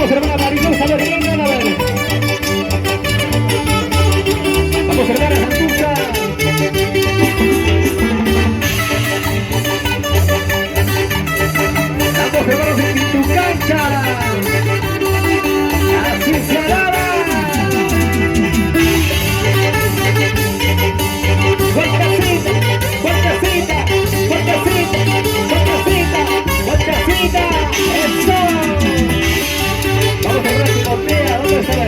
Vamos, hermana Marilosa, a ver quién gana, a ver. Vamos, hermana Santucha. Vamos, hermanos de Pintucancha. Así se alaba. Vueltacita, vueltacita, vueltacita, vueltacita, vueltacita. ¡Eso! Vamos a ver si botea, ¿dónde se ve?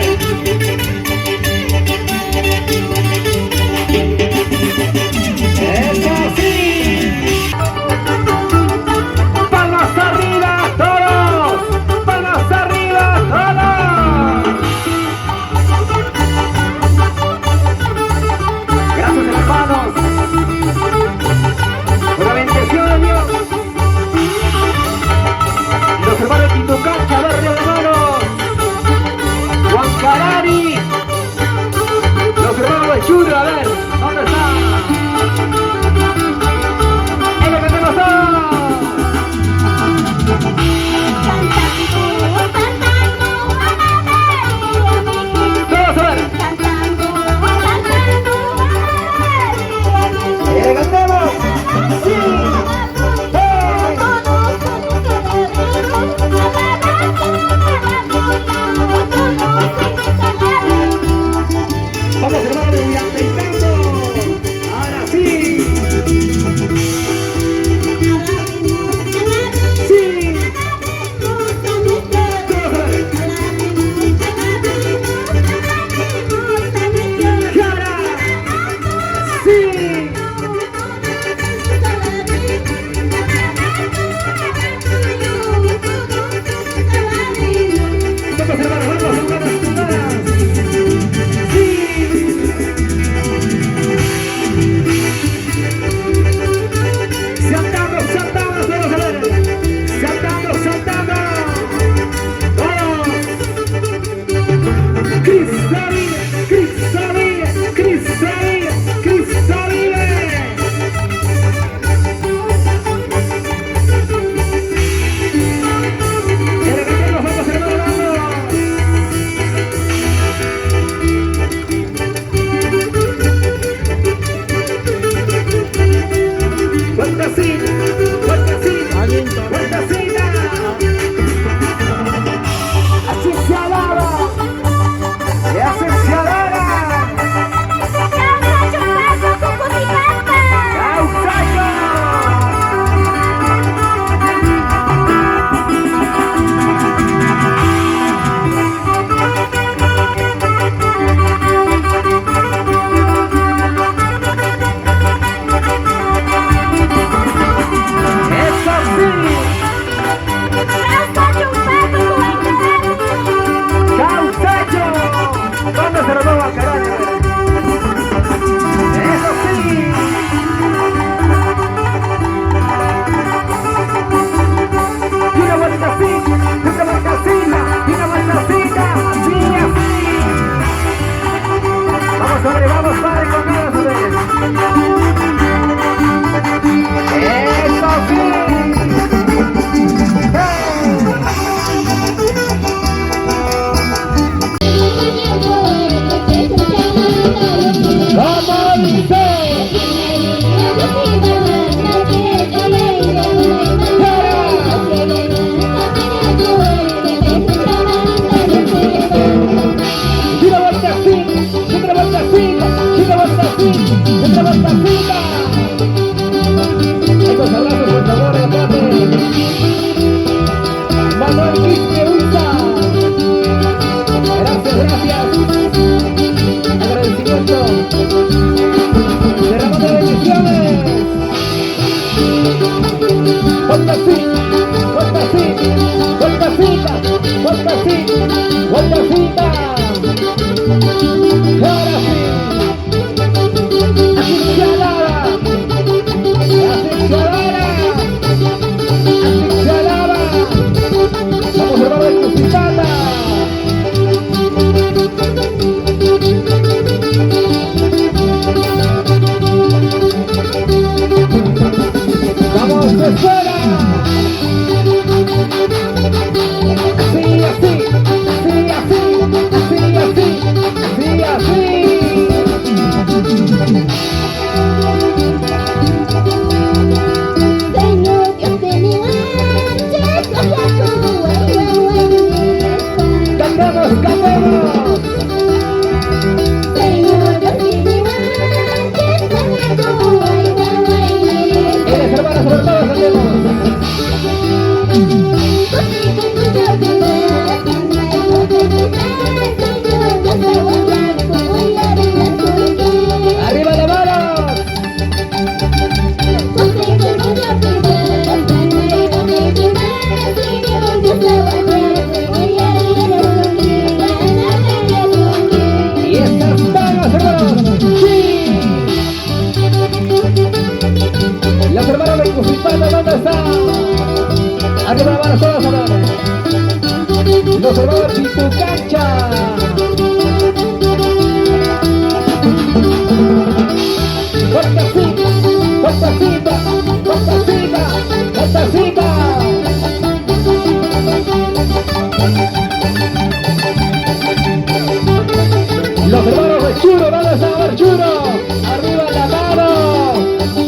¡Eso sí! ¡Palmas arriba todos! ¡Palmas arriba todos! Gracias, hermanos, por la bendición de Dios. Los hermanos de Pintucancha, a ver, hermanos. Juan Carari. Los hermanos de Chulo, a ver, ¿dónde están? ¡Es lo que tenemos todos! Todos, a ver. ¡Le cantamos! ¡Sí! Vamos, hermano de Villampecano. Ahora sí. Sí. Cara. Sí. Vamos, hermano, vamos, hermanas, hermanas. Sí. Saltando, saltando, vamos a ver. Saltando, saltando. Vamos. Cristaline, Cristaline, Cristaline, Cristaline. Que le metemos, vamos, hermano, vamos. Vueltacita, vueltacita, vueltacita. Así se alaba, y así se alaba. ¡Causayo! ¡Eso sí! ¡Causayo! ¿Dónde se lo va a caer? ¡Eso sí! Y una vueltacita, y una vueltacita, y una vueltacita, así, así. Vamos, hombre, vamos, padre, con nosotros. ¡Eso sí! ¡Como dice! ¡Y una vueltacita, y una vueltacita, y una vueltacita, y una vueltacita! Estos abrazos, por favor, aparte. Manuel Quispe Ulza. Gracias, gracias. Agradecimiento. Derrama de bendiciones. Vueltacita, vueltacita, vueltacita, vueltacita, vueltacita. Ahora sí. Así se alaba. Así se alaba. Así se alaba. Vamos, hermano de Crucifata. Vamos de fuera. Así, así. Los hermanos Chitucancha. Vueltacita, vueltacita, vueltacita, vueltacita. Los hermanos de Churo, vamos a ver Churo. Arriba la mano.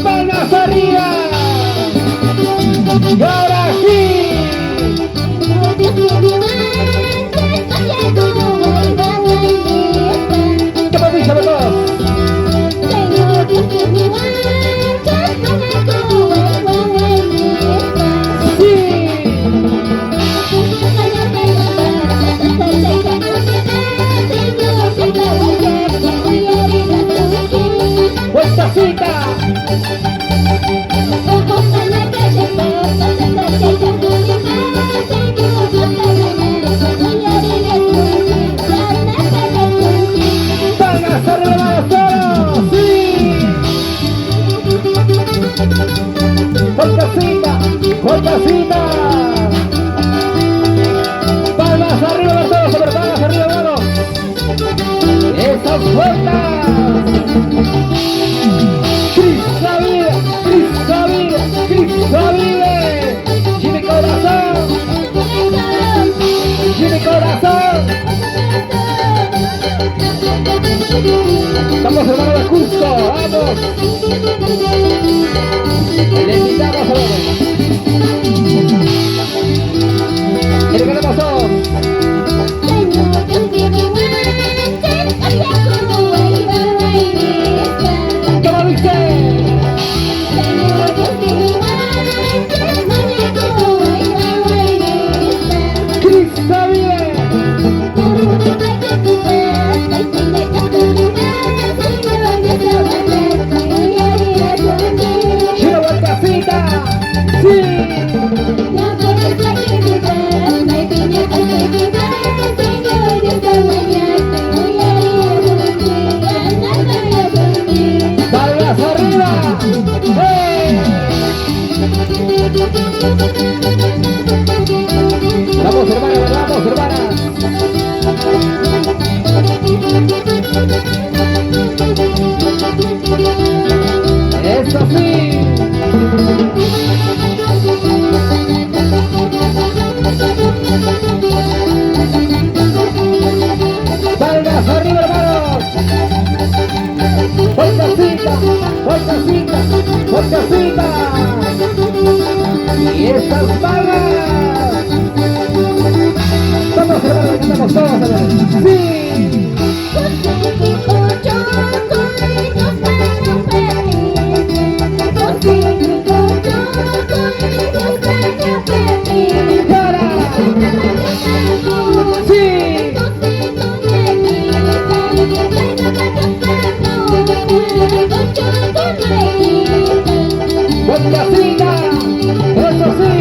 Palmas arriba. Y ahora sí. ¿Qué más dice, todos? ¡Vueltacita! ¡Palmas arriba, solo! ¡Sí! ¡Vueltacita! ¡Vueltacita! ¡Palmas arriba, todos! ¡Sobre palmas arriba, mano! ¡Esas vueltas! ¡Cristo vive! ¡Cristo vive! ¡Cristo vive! ¡Jimmy Corazón! ¡Jimmy Corazón! ¡Vamos, hermano de Cusco! ¡Vamos! ¡Le invitamos a ver! ¿Qué le pasó? ¿Cómo dice? ¡Cristo vive! ¡Chiro Vueltacita! ¡Sí! ¡Palmas arriba! ¡Hey! ¡Vamos, hermanos! ¡Vamos, hermanas! ¡Eso sí! ¡Palmas arriba, hermanos! ¡Vueltacita! ¡Vueltacita! ¡Vueltacita! ¡Y esas palmas! ¡Vamos, hermanos! ¡Cantamos todos! A ver. ¡Sí! ¡Para! ¡Sí! ¡Vueltacita! ¡Eso sí!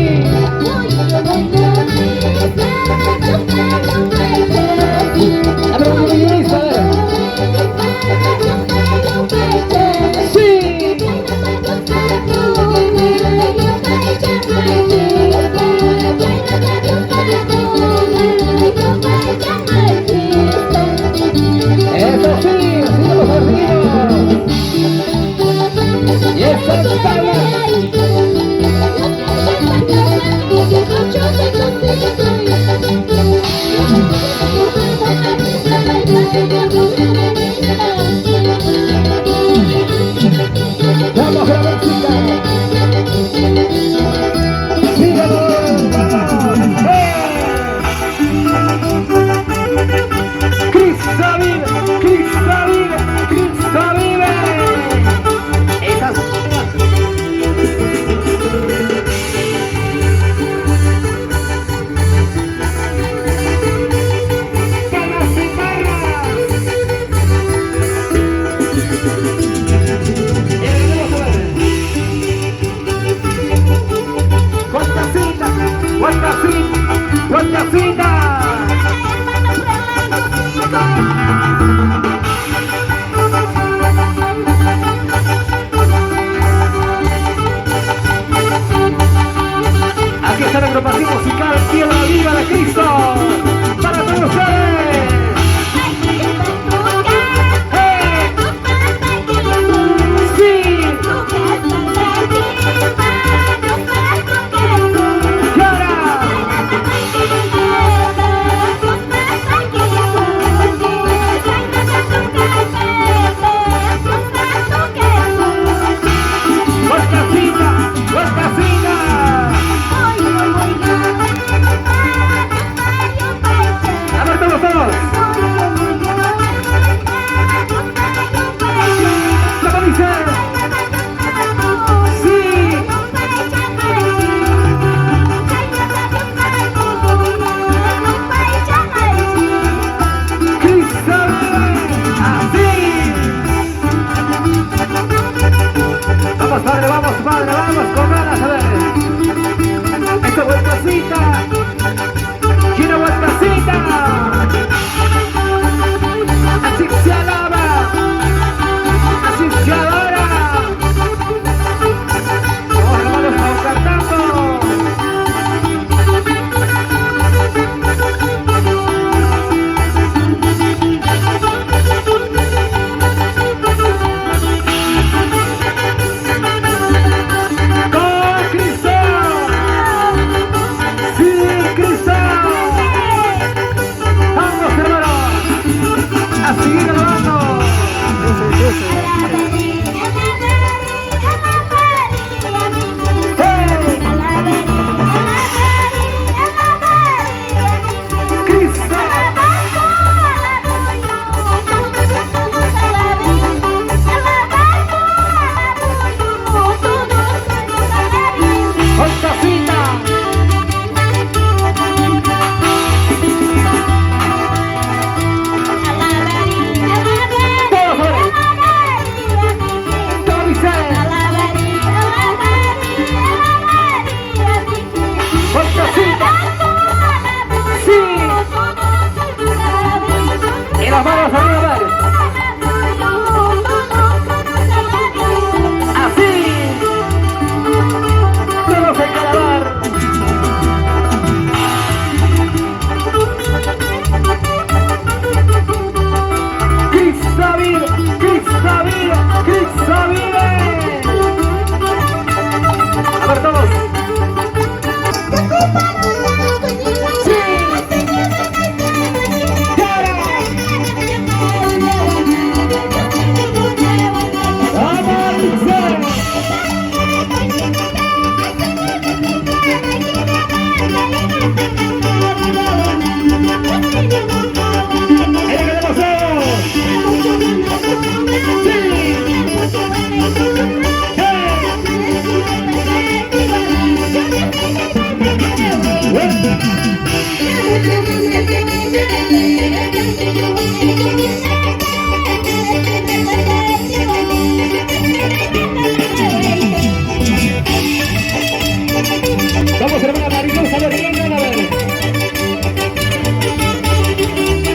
Vamos, hermana Marilosa, a ver quién gana, a ver.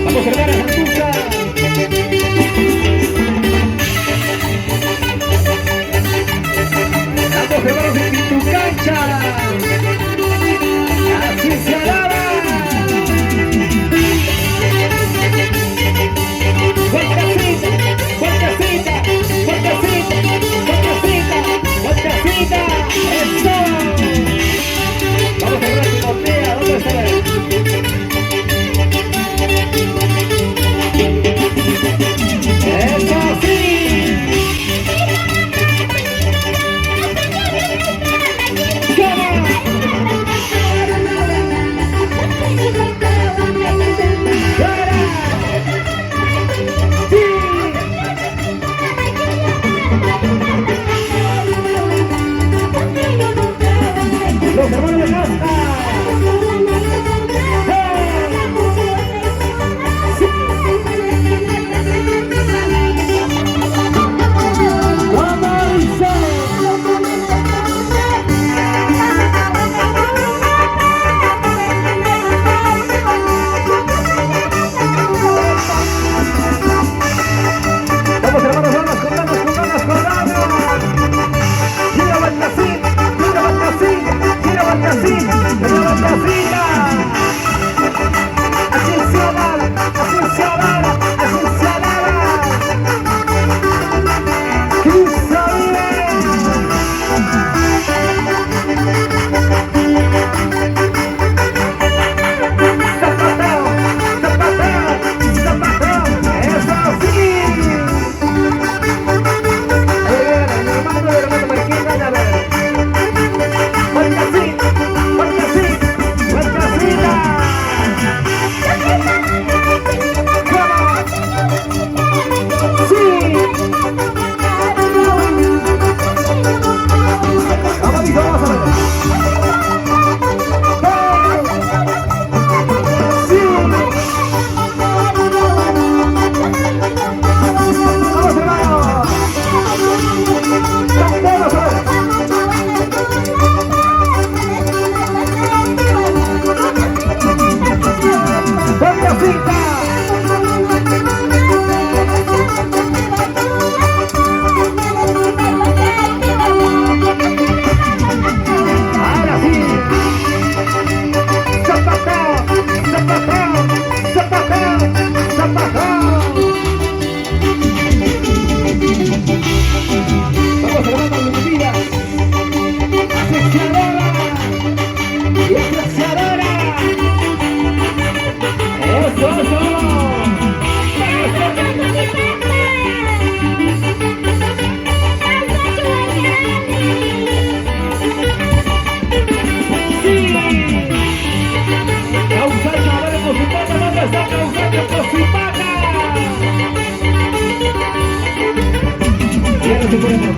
Vamos, hermana Santuca. Vamos, hermanos de Pintucancha. Así se alaba. Vueltecita, vueltecita, vueltecita, vueltecita, vueltecita. ¡Eso! Vamos a ver si botea, ¿dónde está? ¡Eso sí! ¡Cómo! ¡Fuera! ¡Sí! Los hermanos de Costa. Vamos, hermanos, vamos, con ganas, con ganas, con ganas. Gira Baltasín, gira Baltasín, gira Baltasín, gira Baltasín. Así se alaba, así se alaba, así se alaba. Cristo vive. Zapateo, zapateo, zapateo, eso sí. Ya no se puede.